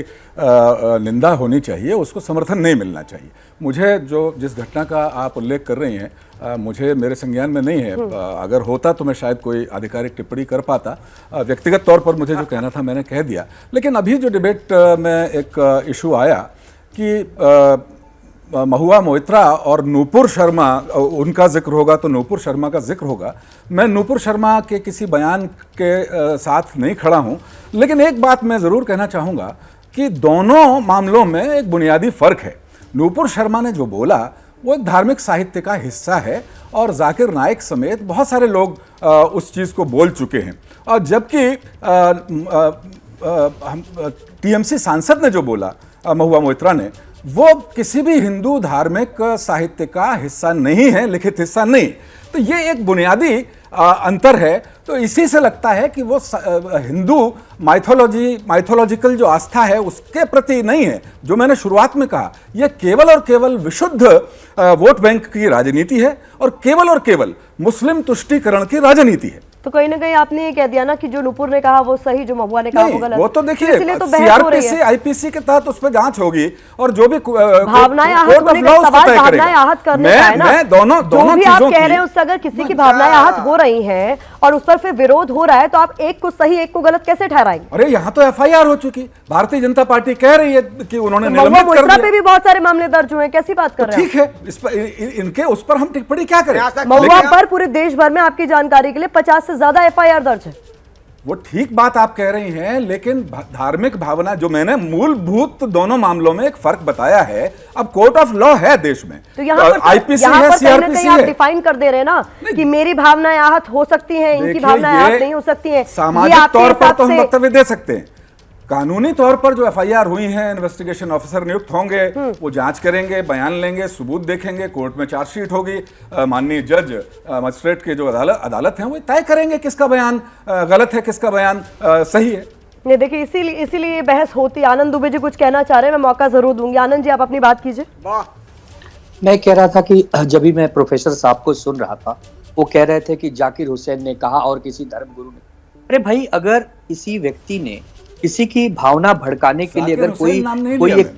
निंदा होनी चाहिए, उसको समर्थन नहीं मिलना चाहिए। मुझे जिस घटना का आप उल्लेख कर रही हैं, मुझे मेरे संज्ञान में नहीं है। अगर होता तो मैं शायद कोई आधिकारिक टिप्पणी कर पाता। व्यक्तिगत तौर पर मुझे जो कहना था मैंने कह दिया। लेकिन अभी जो डिबेट में एक इशू आया कि महुआ मोइत्रा और नूपुर शर्मा, उनका जिक्र होगा तो नूपुर शर्मा का जिक्र होगा। मैं नूपुर शर्मा के किसी बयान के साथ नहीं खड़ा हूं, लेकिन एक बात मैं ज़रूर कहना चाहूँगा कि दोनों मामलों में एक बुनियादी फ़र्क है। नूपुर शर्मा ने जो बोला वो एक धार्मिक साहित्य का हिस्सा है और जाकिर नाइक समेत बहुत सारे लोग उस चीज़ को बोल चुके हैं। और जबकि TMC सांसद ने जो बोला, महुआ मोइत्रा ने, वो किसी भी हिंदू धार्मिक साहित्य का हिस्सा नहीं है, लिखित हिस्सा नहीं। तो ये एक बुनियादी अंतर है। तो इसी से लगता है कि वो हिंदू माइथोलॉजिकल जो आस्था है उसके प्रति नहीं है। जो मैंने शुरुआत में कहा, यह केवल और केवल विशुद्ध वोट बैंक की राजनीति है और केवल मुस्लिम तुष्टीकरण की राजनीति है। तो कहीं ना कहीं आपने ये कह दिया ना कि जो नूपुर ने कहा वो सही, जो महुआ ने कहा वो गलत। वो तो देखिए, CRPC IPC के तहत उस पर जांच होगी और जो भी भावनाएं आहत होने का सवाल, भावनाएं आहत करने का है ना। मैं दोनों भी आप कह रहे हैं उससे अगर किसी की भावनाएं आहत हो रही हैं और उस पर फिर विरोध हो रहा है तो आप एक को सही एक को गलत कैसे ठहराएंगे? अरे यहाँ तो FIR हो चुकी, भारतीय जनता पार्टी कह रही है कि उन्होंने निलंबित कर दिया। पे भी बहुत सारे मामले दर्ज हुए हैं, कैसी बात कर रहे हैं? ठीक है, इस पर इनके उस पर हम टिप्पणी क्या करें? महुआ पर पूरे देश भर में आपकी जानकारी के लिए 50 से ज्यादा FIR दर्ज है। वो ठीक बात आप कह रही हैं, लेकिन धार्मिक भावना, जो मैंने मूलभूत दोनों मामलों में एक फर्क बताया है। अब कोर्ट ऑफ लॉ है देश में, तो यहाँ पर IPC है, CRPC आप है। डिफाइन कर दे रहे हैं ना कि मेरी भावनाएं आहत हो सकती हैं, इनकी भावनाएं आहत नहीं हो सकती हैं। सामाजिक तौर पर तो हम वक्तव्य दे सकते हैं। कानूनी तौर पर जो FIR हुई हैं, इन्वेस्टिगेशन ऑफिसर नियुक्त होंगे, वो जांच करेंगे, बयान लेंगे, सबूत देखेंगे, कोर्ट में चार्जशीट होगी, माननीय जज, मजिस्ट्रेट के जो अदालत हैं वो तय करेंगे किसका बयान गलत है, किसका बयान सही है। नहीं, देखिए इसीलिए ये बहस होती। आनंद दुबे जी कुछ कहना चाह रहे हैं, मैं मौका जरूर दूंगी। आनंद जी, आप अपनी बात कीजिए। मैं कह रहा था कि जब भी मैं प्रोफेसर साहब को सुन रहा था, वो कह रहे थे कि जाकिर हुसैन ने कहा और किसी धर्मगुरु ने। अरे भाई, अगर किसी व्यक्ति ने किसी की भावना भड़काने के लिए अगर कोई एक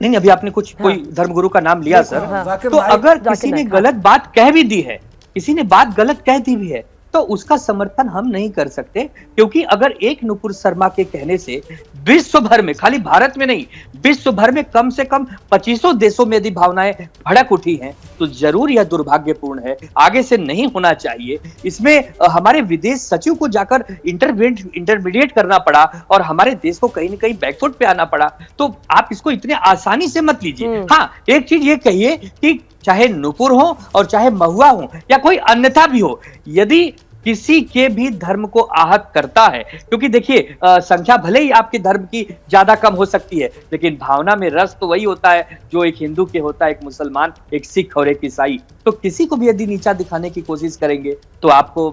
नहीं, अभी आपने कोई धर्मगुरु का नाम लिया सर, तो अगर किसी ने गलत बात कह भी दी है, किसी ने बात गलत कह दी भी है, तो उसका समर्थन हम नहीं कर सकते, क्योंकि अगर एक नुपुर शर्मा के कहने से विश्व भर में, खाली भारत में नहीं, विश्व भर में कम से कम 25 देशों में यदि भावनाएं भड़क उठी हैं, तो जरूर यह दुर्भाग्यपूर्ण है, आगे से नहीं होना चाहिए। इसमें हमारे विदेश सचिव को जाकर इंटरमीडिएट करना पड़ा और हमारे देश को कहीं ना कहीं बैकफुट पे आना पड़ा। तो आप इसको इतने आसानी से मत लीजिए। हाँ, एक चीज ये कहिए कि चाहे नुपुर हो और चाहे महुआ हो या कोई अन्यथा भी हो, यदि किसी के भी धर्म को आहत करता है, क्योंकि देखिए संख्या भले ही आपके धर्म की ज्यादा कम हो सकती है, लेकिन भावना में रस तो वही होता है जो एक हिंदू के होता है, एक मुसलमान, एक सिख और एक ईसाई। तो किसी को भी यदि नीचा दिखाने की कोशिश करेंगे तो आपको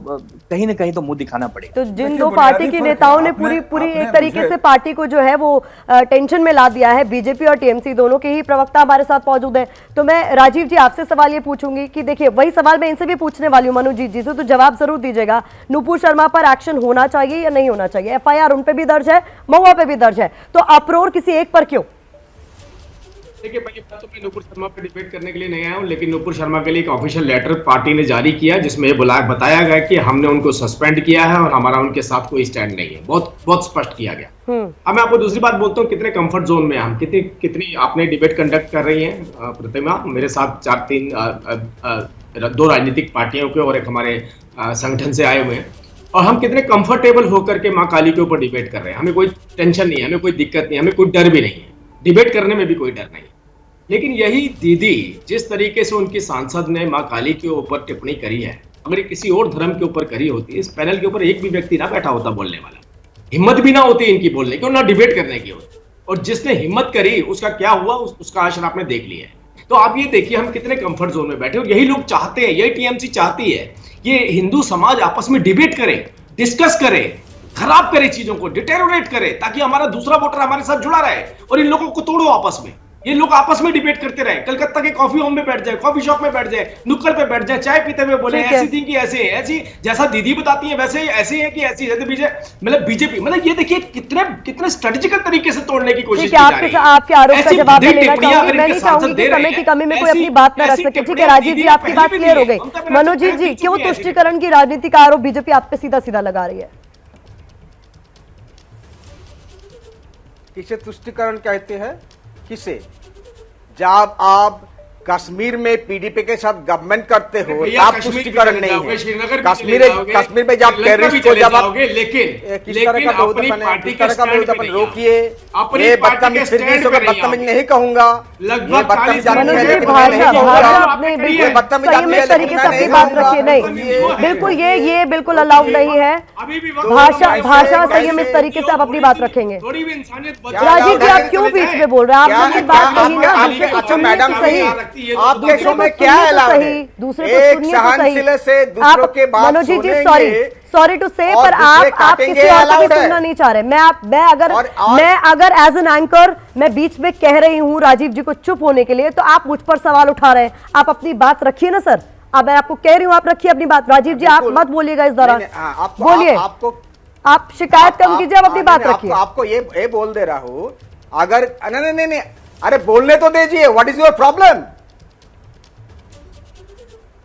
कहीं ना कहीं तो मुंह दिखाना पड़ेगा। तो जिन दो पार्टी के नेताओं ने पूरी एक तरीके से पार्टी को जो है वो टेंशन में ला दिया है, बीजेपी और टीएमसी दोनों के ही प्रवक्ता हमारे साथ मौजूद हैं। तो मैं राजीव जी आपसे सवाल ये पूछूंगी कि देखिए, वही सवाल मैं इनसे भी पूछने वाली हूँ मनोजीत जी से, तो जवाब जरूर दीजिएगा। नुपुर शर्मा पर एक्शन होना चाहिए या नहीं होना चाहिए? एफआईआर उन पे भी दर्ज है, महुआ पे भी दर्ज है, तो अप्रोर किसी एक पर क्यों? देखिए, पहली बात तो मैं नुपुर शर्मा पे डिबेट करने के लिए नहीं आया हूं, लेकिन नुपुर शर्मा के लिए एक ऑफिशियल लेटर पार्टी ने जारी किया जिसमें बताया गया कि हमने उनको सस्पेंड किया है और हमारा उनके साथ कोई स्टैंड नहीं है। बहुत बहुत स्पष्ट किया गया। अब मैं आपको दूसरी बात बोलता हूँ, कितने कंफर्ट जोन में हम, कितनी आपने डिबेट कंडक्ट कर रही है प्रतिमा, मेरे साथ 2 राजनीतिक पार्टियों के और एक हमारे संगठन से आए हुए हैं, और हम कितने कंफर्टेबल होकर के माँ काली के ऊपर डिबेट कर रहे हैं। हमें कोई टेंशन नहीं है, हमें कोई दिक्कत नहीं है, हमें कोई डर भी नहीं है, डिबेट करने में भी कोई डर नहीं है। लेकिन यही दीदी जिस तरीके से उनकी सांसद ने माँ काली के ऊपर टिप्पणी करी है, अगर किसी और धर्म के ऊपर करी होती, इस पैनल के ऊपर एक भी व्यक्ति ना बैठा होता बोलने वाला, हिम्मत भी ना होती इनकी बोलने की और ना डिबेट करने की होती। और जिसने हिम्मत करी उसका क्या हुआ, उसका आशर आपने देख लिया है। तो आप ये देखिए हम कितने कंफर्ट जोन में बैठे, और यही लोग चाहते हैं, यही टीएमसी चाहती है कि हिंदू समाज आपस में डिबेट करे, डिस्कस करे, खराब करे, चीजों को डिटेरोरेट करे, ताकि हमारा दूसरा वोटर हमारे साथ जुड़ा रहे और इन लोगों को तोड़ो आपस में। ये लोग आपस में डिबेट करते रहे, कलकत्ता के कॉफी होम में बैठ जाए, कॉफी शॉप में बैठ जाए, नुक्कड़ पे बैठ जाए, चाय पीते हुए बोले ऐसी थी कि ऐसे है, ऐसी जैसा दीदी बताती है वैसे ऐसे है कि ऐसी है। बीजेपी मतलब ये देखिए कितने स्ट्रेटेजिकल तरीके से तोड़ने की कोशिश की जा रही है। आपके आरोप का जवाब मैं लेना चाहूंगी। मैं नहीं चाहूंगी कि समय की कमी में कोई अपनी बात न रख सके। ठीक है राजीव जी, आपकी बात क्लियर हो गई। मनोजीत जी, क्यों तुष्टिकरण की राजनीति का आरोप बीजेपी आप पे सीधा सीधा लगा रही है? किसे तुष्टिकरण कहते हैं? किसे? जब आप कश्मीर में पीडीपी के साथ गवर्नमेंट करते हो, आप तुष्टिकरण नहीं है। कश्मीर में जब टेररिस्ट को जब आप किस तरह का बहुदफन रोकिए, ये बदतमीज बदतमीज नहीं कहूंगा, ये बदतमीज तरीके से अपनी बात रखिए। नहीं, बिल्कुल ये बिल्कुल अलाउड नहीं है। भाषा संयमित तरीके से आप अपनी बात रखेंगे। राजीव जी, आप क्यों बीच में बोल रहे हैं? आप लोग बात कही ना। अच्छा मैडम, सही आपके शो में क्या अलाउ है? दूसरे को सुनिए तो सही। से दूसरों के बात मनोजीत जी, सॉरी टू से, पर आप किसी और को भी सुनना नहीं चाह रहे। मैं अगर एज एन एंकर मैं बीच में कह रही हूँ राजीव जी को चुप होने के लिए, तो आप मुझ पर सवाल उठा रहे हैं। आप अपनी बात रखिए ना सर। अब मैं आपको कह रही हूँ, आप रखिए अपनी बात। राजीव जी, आप मत बोलिएगा इस दौरान, बोलिए। आप शिकायत कम कीजिए, आप अपनी बात रखिए। आपको ये बोल दे रहा हूँ, अगर नहीं, अरे बोलने तो दीजिए। What is your problem?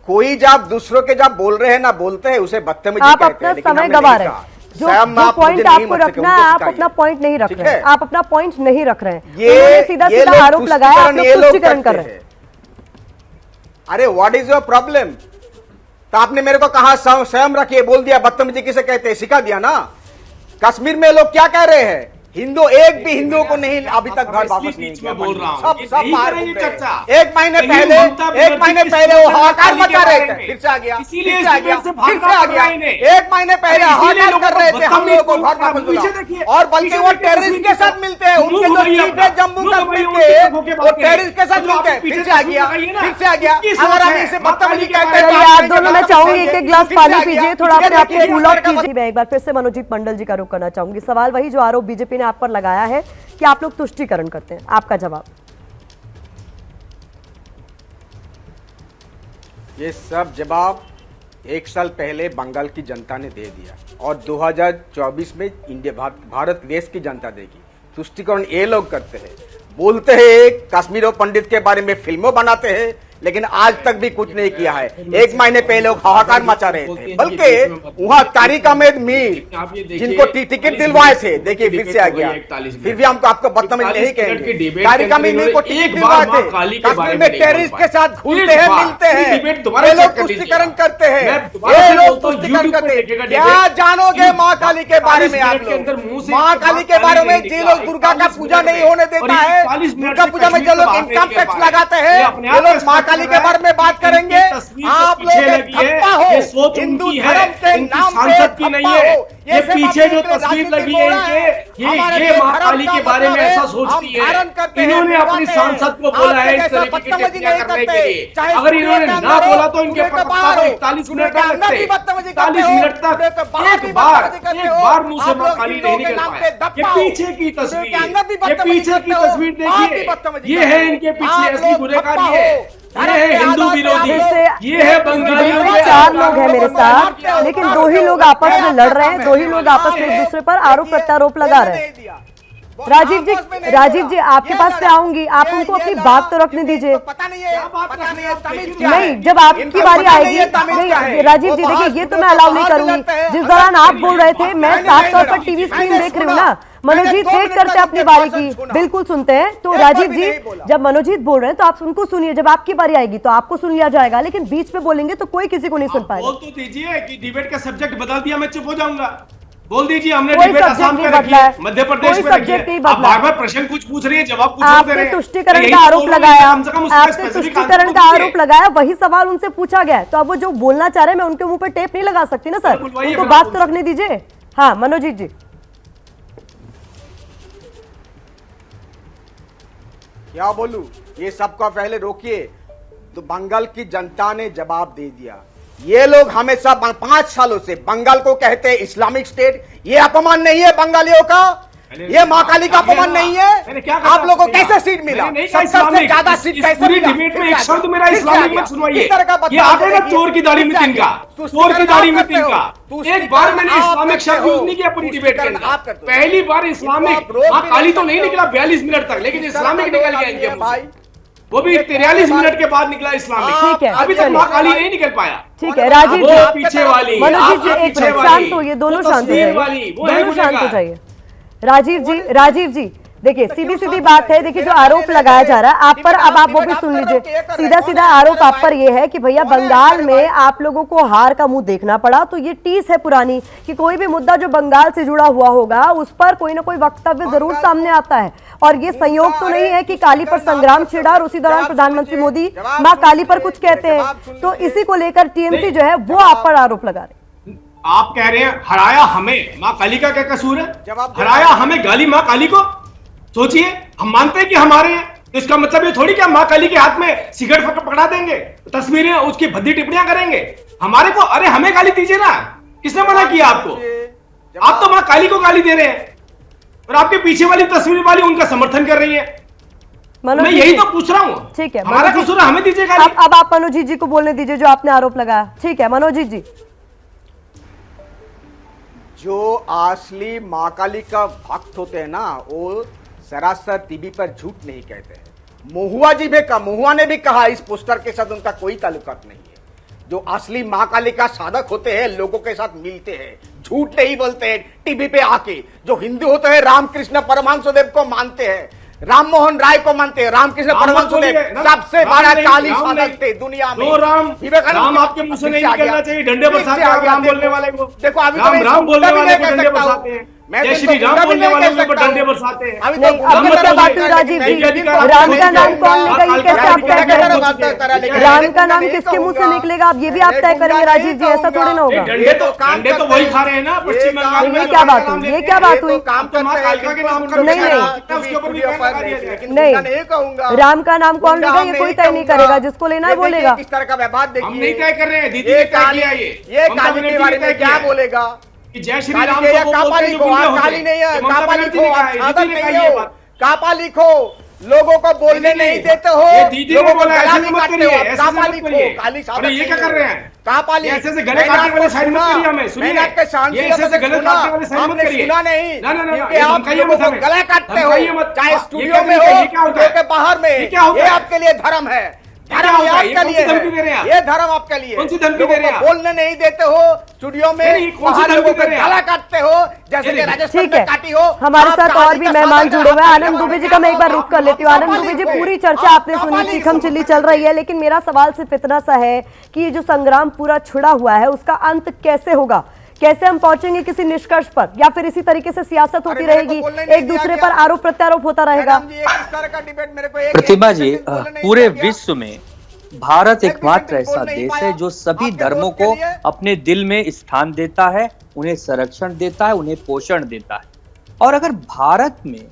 कोई जब दूसरों के जब बोल रहे हैं ना बोलते हैं, उसे बदतमीजी कहते हैं। आप अपना समय गवा रहे हैं। जो पॉइंट आपको रखना है, आप अपना पॉइंट नहीं रख रहे हैं। आप अपना पॉइंट नहीं रख रहे हैं। ये सीधा सीधा आरोप लगाया, आप लोग तुष्टिकरण कर रहे हैं। अरे व्हाट इज योर प्रॉब्लम? तो आपने मेरे को कहा स्वयं रखिए, बोल दिया बदतमीजी किसे कहते हैं, सिखा दिया ना। कश्मीर में लोग क्या कह रहे हैं? हिंदू, एक भी हिंदुओं को नहीं अभी तक घर वापस नहीं किया। बोल रहा हूं, सब बाहर घूम रहे हैं। एक महीने पहले वो हाहाकार मचा रहे थे, फिर से आ गया, फिर से आ गया। एक महीने पहले हाहाकार कर रहे थे हम लोगों को घर वापस बुलाओ, और बल्कि वो टेररिस्ट के साथ मिलते हैं। उनके जो चीफ है जम्मू कश्मीर के, वो टेररिस्ट के साथ मिलते हैं। फिर से आ गया, फिर से आ गया। अगर हम इसे बदतमीजी कहते हैं, आप दोनों, मैं चाहूंगी एक गिलास पानी पीजिए, थोड़ा अपने आप को कूल ऑफ कीजिए। मैं एक बार फिर से मनोजीत मंडल जी का रुख करना चाहूंगी। सवाल वही जो आरोप बीजेपी ने आप पर लगाया है कि आप लोग तुष्टिकरण करते हैं, आपका जवाब? ये सब जवाब 1 साल पहले बंगाल की जनता ने दे दिया, और 2024 में इंडिया भारत देश की जनता देगी। तुष्टिकरण ये लोग करते हैं, बोलते हैं कश्मीर और पंडित के बारे में फिल्मों बनाते हैं लेकिन आज तक भी कुछ नहीं किया है। 1 महीने पहले लोग हाहाकार मचा रहे थे, बल्कि वहां तारिक अहमद मीर जिनको टिकट दिलवाए थे, देखिए फिर से आ गया, फिर भी हमको आपको बदतमीज नहीं कहेंगे। तारिक अहमद मीर को टिकट दिलवाए थे, कश्मीर में टेररिस्ट के साथ घूमते हैं, मिलते हैं, ये लोग तुष्टिकरण करते हैं, ये लोग तुष्टिकरण करते हैं। क्या जानोगे माँ काली के बारे में आप लोग? माँ काली के बारे में जो लोग दुर्गा का पूजा नहीं होने देता है, दुर्गा पूजा में जो लोग इनकम टैक्स लगाते हैं, ये लोग माँ काली के बारे में बात करेंगे। आप लोग धप्पा हो, हिंदू धर्म के नाम पे धप्पा हो। ये पीछे जो तस्वीर लगी है इनके, ये माँ काली के बारे में ऐसा सोचती है। इन्होंने अपनी सांसद को बोला है इस तरीके की टिप्पणियां करने के लिए। अगर इन्होंने ना बोला तो इनके पत्रकार 41 मिनट तक लगते, 41 मिनट तक एक बार मुंह से माँ काली नहीं निकल पाया। ये पीछे की तस्वीर, ये पीछे की तस्वीर देखिए, ये है इनके पीछे असली गुनहगार, ये है हिंदू विरोधी, ये है बंगालियों के 4 लोग हैं मेरे साथ, लेकिन 2 ही लोग आपस में लड़ रहे हैं, 2 ही लोग आपस में एक दूसरे पर आरोप प्रत्यारोप लगा रहे हैं। राजीव जी आपके पास पे आऊंगी, आप उनको अपनी बात तो रखने दीजिए। नहीं, जब आपकी बारी आएगी, नहीं राजीव जी देखिए, ये तो मैं अलाउ नहीं करूंगी। जिस दौरान आप बोल रहे थे, मैं साफ तौर पर टीवी स्क्रीन देख रही हूँ ना, मनोजीत वेट करते हैं अपनी बारी की, बिल्कुल सुनते हैं। तो राजीव जी जब मनोजीत बोल रहे हैं तो आप उनको सुनिए, जब आपकी बारी आएगी तो आपको सुन लिया जाएगा, लेकिन बीच में बोलेंगे तो कोई किसी को नहीं सुन पाएगा। बोल तो दीजिए कि डिबेट का सब्जेक्ट बदल दिया, मैं चुप हो जाऊंगा। बोल दीजिए, हमने कोई डिबेट आसाम सब्जेक्ट पे नहीं रखी है, बदला, मध्य प्रदेश कोई में रखी सब्जेक्ट नहीं है। आप बदला। बार-बार प्रश्न कुछ पूछ रही है, जवाब कुछ दे आपने रहे हैं। तुष्टिकरण यही का आरोप तो लगाया, कम से कम उसका आपने स्पेसिफिक तुष्टिकरण आंसर का दीजिए। आरोप लगाया, वही सवाल उनसे पूछा गया है, तो अब वो जो बोलना चाह रहे हैं मैं उनके मुंह पर टेप नहीं लगा सकती ना सर, बुलवाइए उनको फिर बात आप तो रखने दीजिए। हाँ मनोजीत जी। क्या बोलूं, ये सबका पहले रोकिए। तो बंगाल की जनता ने जवाब दे दिया। ये लोग हमेशा 5 सालों से बंगाल को कहते हैं इस्लामिक स्टेट। ये अपमान नहीं है बंगालियों का? ये माँ काली का अपमान नहीं है? आप लोगों को कैसे सीट मिला? 70 से ज्यादा सीट कैसे मिला? डिबेट में एक शब्द मेरा इस्लामिक मत सुनवाइए। इस तरह का ये आ गया चोर की दाढ़ी में तिनका, चोर की दाढ़ी में तिनका। एक बार मैंने इस्लामिक शब्द यूज नहीं किया पूरी डिबेट के अंदर, पहली बार इस्लामिक। माँ काली तो नहीं निकला 42 मिनट तक, लेकिन इस्लामिक निकल गया इनके भाई, वो भी 43 मिनट के बाद निकला इस्लामिक। ठीक है, अभी तक माँ काली नहीं निकल पाया। ठीक है राजीव वो जी, पीछे वाली, मनोजीत जी एक मिनट शांत हो, ये दोनों शांत हो जाइए, दोनों शांत हो जाइए। राजीव जी देखिए, सीधी बात है। देखिए जो आरोप लगाया जा रहा है आप पर, अब आप वो भी सुन लीजिए। सीधा आरोप आप पर ये है कि भैया बंगाल में आप लोगों को हार का मुंह देखना पड़ा, तो ये टीस है पुरानी कि कोई भी मुद्दा जो बंगाल से जुड़ा हुआ होगा उस पर कोई ना कोई वक्तव्य जरूर सामने आता है। और ये संयोग तो नहीं है कि काली पर संग्राम छिड़ा और उसी दौरान प्रधानमंत्री मोदी माँ काली पर कुछ कहते हैं। तो इसी को लेकर टीएमसी जो है वो आप पर आरोप लगा रहे। आप कह रहे हैं हराया हमें, माँ काली का क्या कसूर है? हराया हमें गाली माँ काली को? सोचिए, हम मानते हैं कि हमारे हैं, तो इसका मतलब ये थोड़ी कि हम माँ काली के हाथ में सिगरेट पकड़ा देंगे, तस्वीरें उसकी भद्दी टिप्पणियां करेंगे हमारे को। अरे हमें गाली दीजिए ना, किसने मना किया आपको? आप तो माँ काली को गाली दे रहे हैं और आपके पीछे वाली तस्वीर वाली उनका समर्थन कर रही है। मैं यही तो पूछ रहा हूँ। ठीक है, हमारा कसूर है, हमें दीजिए गाली। अब आप मनोजीत जी को बोलने दीजिए जो आपने आरोप लगाया। ठीक है मनोजीत जी। जो असली माँ काली का भक्त होते हैं ना, वो सरासर टीवी पर झूठ नहीं कहते हैं। महुआ ने भी कहा इस पोस्टर के साथ उनका कोई ताल्लुकात नहीं है। जो असली माँ काली का साधक होते हैं, लोगों के साथ मिलते हैं, झूठ नहीं बोलते हैं टीवी पे आके। जो हिंदू होते हैं, रामकृष्ण परमहंसदेव को मानते हैं, राम मोहन राय को मानते हैं। रामकृष्ण परमहंसदेव सबसे बड़ा काली साधक थे दुनिया में। राम आपके मुंह से नहीं निकलना चाहिए, डंडे बरसाते हैं राम बोलने वाले को। देखो अभी राम बोलने वाले को डंडे बरसाते हैं, जय श्री राम बोलने वाले को डंडे बरसाते हैं। अब मैं बात हुई राजीव जी, राम का नाम कौन लेगा ये कैसे आप तय करेंगे? राम का नाम किसके मुंह से निकलेगा अब ये भी आप तय करेंगे राजीव जी, ऐसा थोड़ी ना होगा। डंडे तो वही खा रहे हैं ना पश्चिम बंगाल में। ये क्या बात हुई, ये क्या बात हुई? नहीं, राम का नाम कौन लेगा ये कोई तय नहीं करेगा, जिसको लेना है वो लेगा। किस तरह का व्यवहार देखिए, हम नहीं तय कर रहे हैं। दीदी ये काली के बारे में क्या बोलेगा? जय श्री राम कापा लिखो, आप काली नहीं है, कापा लिखो, आप साधक नहीं हो, कापा लिखो, लोगों को बोलने नहीं देते हो, लोगों को गला नहीं काटते हो, कापा लिखो, काली साधक ये क्या कर रहे हैं? कापा लिखो, ऐसे से गले काटने वाले साइड मत करिए हमें, सुनिए। मैंने आपके शांति ये ऐसे से गले काटने वाले साइड मत करिए। सुना नहीं, ना क्योंकि आप लोगों को गला काटते हो, चाहे स्टूडियो में हो, स्टूडियो के बाहर में, ये आपके लिए धर्म है। धर्म होता है? आपके ये कौन सी लिए धमकी दे रहे हैं है, आप? ये धर्म आपके लिए कौन सी धमकी लोगों दे रहे को हैं आप? बोलने नहीं देते हो, स्टूडियो में नहीं, कौन सी बाहर धमकी लोगों दे को रहे हैं गला आप? काटते हो, जैसे कि राजस्थान ठीक है, में काटी हो। हमारे आप साथ और कहानी भी का मेहमान सागर जुड़े हुए हैं। आप आनंद दुबे जी का मैं एक बार रुक कर लेती हूँ। आनंद दुबे जी, पूरी चर्चा आपने सुनी, चीखम चिल्ली चल रही है, लेकिन मेरा सवाल सिर्फ इतना सा है कि ये जो संग्राम पूरा छिड़ा हुआ है उसका अंत कैसे होगा? कैसे हम पहुंचेंगे किसी निष्कर्ष पर, या फिर इसी तरीके से सियासत होती रहेगी, एक दूसरे पर आरोप प्रत्यारोप होता रहेगा? प्रतिमा जी, पूरे विश्व में भारत एकमात्र ऐसा देश है जो सभी धर्मों को अपने दिल में स्थान देता है, उन्हें संरक्षण देता है, उन्हें पोषण देता है। और अगर भारत में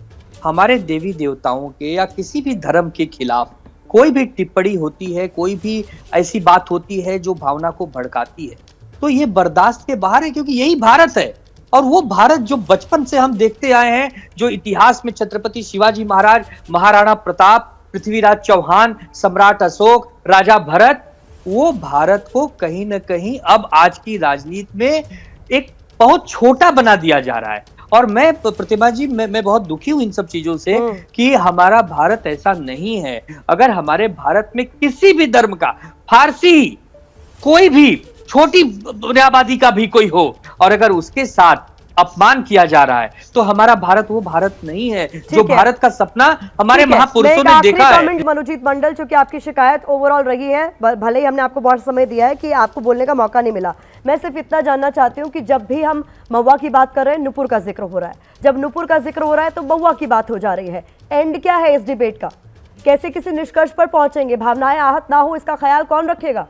हमारे देवी देवताओं के या किसी भी धर्म के खिलाफ कोई भी टिप्पणी होती है, कोई भी ऐसी बात होती है जो भावना को भड़काती है, तो ये बर्दाश्त के बाहर है, क्योंकि यही भारत है। और वो भारत जो बचपन से हम देखते आए हैं, जो इतिहास में छत्रपति शिवाजी महाराज, महाराणा प्रताप, पृथ्वीराज चौहान, सम्राट अशोक, राजा भरत, वो भारत को कहीं ना कहीं अब आज की राजनीति में एक बहुत छोटा बना दिया जा रहा है। और मैं प्रतिमा जी, मैं बहुत दुखी हूं इन सब चीजों से कि हमारा भारत ऐसा नहीं है। अगर हमारे भारत में किसी भी धर्म का, फारसी, कोई भी छोटी आबादी का भी कोई हो, और अगर उसके साथ अपमान किया जा रहा है, तो हमारा भारत वो भारत नहीं है जो भारत का सपना हमारे महापुरुषों ने देखा है। कमेंट मनोजीत मंडल, चूंकि आपकी शिकायत ओवरऑल रही है, भले ही हमने आपको बहुत समय दिया है कि आपको बोलने का मौका नहीं मिला, मैं सिर्फ इतना जानना चाहती हूँ कि जब भी हम महुआ की बात कर रहे हैं, नुपुर का जिक्र हो रहा है, जब नुपुर का जिक्र हो रहा है तो महुआ की बात हो जा रही है। एंड क्या है इस डिबेट का? कैसे किसी निष्कर्ष पर पहुंचेंगे? भावनाएं आहत ना हो, इसका ख्याल कौन रखेगा?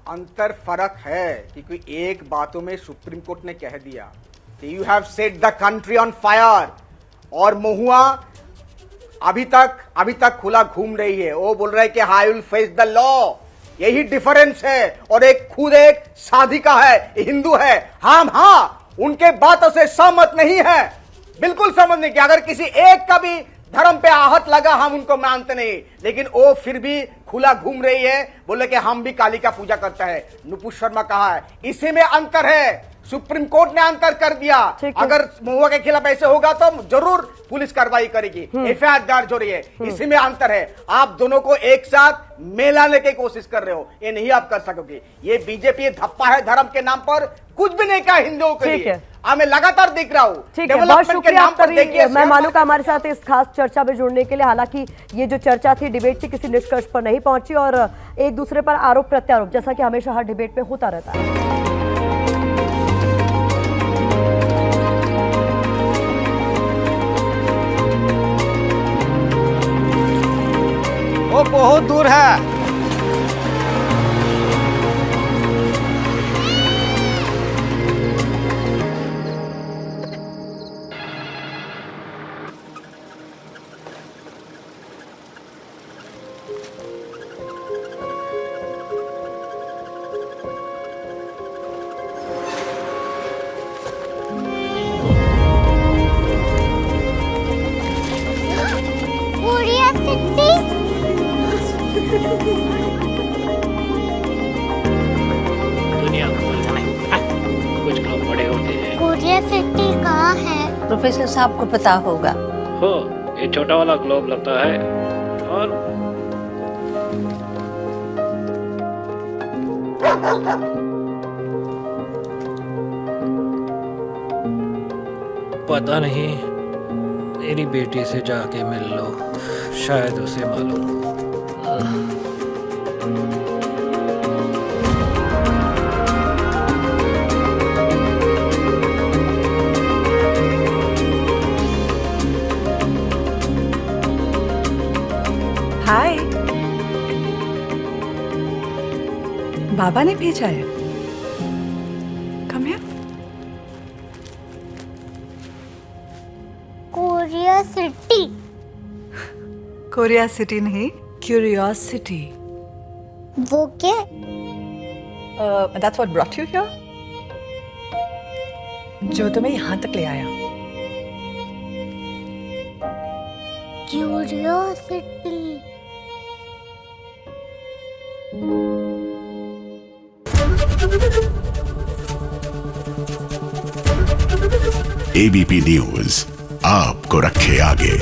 अंतर फर्क है, क्योंकि एक बातों में सुप्रीम कोर्ट ने कह दिया कि you have set the country on fire, और महुआ अभी तक खुला घूम रही है। वो बोल रहा है कि I will face the law, यही डिफरेंस है। और एक खुद एक साधिका है, हिंदू है, हाँ उनके बातों से सहमत नहीं है, बिल्कुल सहमत नहीं कि अगर किसी एक का भी धर्म पे आहत लगा हम उनको मानते नहीं, लेकिन वो फिर भी खुला घूम रही है, बोले कि हम भी काली का पूजा करते हैं। नुपुर शर्मा कहा है, इसी में अंतर है। सुप्रीम कोर्ट ने अंतर कर दिया, अगर महुआ के खिलाफ ऐसे होगा तो जरूर पुलिस कार्रवाई करेगी, एफआईआर दर्ज हो रही है, इसी में अंतर है। आप दोनों को एक साथ मिलाने की कोशिश कर रहे हो, ये नहीं आप कर सकोगे। ये बीजेपी धप्पा है, धर्म के नाम पर कुछ भी नहीं कहा हिंदुओं के लिए, मैं लगातार देख रहा हूँ। ठीक है, बहुत शुक्रिया आप सभी मेहमानों का हमारे साथ इस खास चर्चा में जुड़ने के लिए। हालांकि ये जो चर्चा थी, डिबेट थी, किसी निष्कर्ष पर नहीं पहुंची और एक दूसरे पर आरोप प्रत्यारोप, जैसा कि हमेशा हर डिबेट में होता रहता है। वो बहुत दूर है। दुनिया कुछ लोग बड़े होते हैं। कोरिया सिटी कहाँ है? प्रोफेसर साहब को पता होगा। हो, ये छोटा वाला ग्लोब लगता है और पता नहीं, मेरी बेटी से जाके मिल लो, शायद उसे मालूम हो। हाय, बाबा ने भेजा है। Come here. Korea city. Korea city नहीं, क्यूरियोसिटी। वो क्या? That's what brought you here? जो तुम्हें यहाँ तक ले आया। क्यूरियोसिटी। एबीपी न्यूज आपको रखे आगे।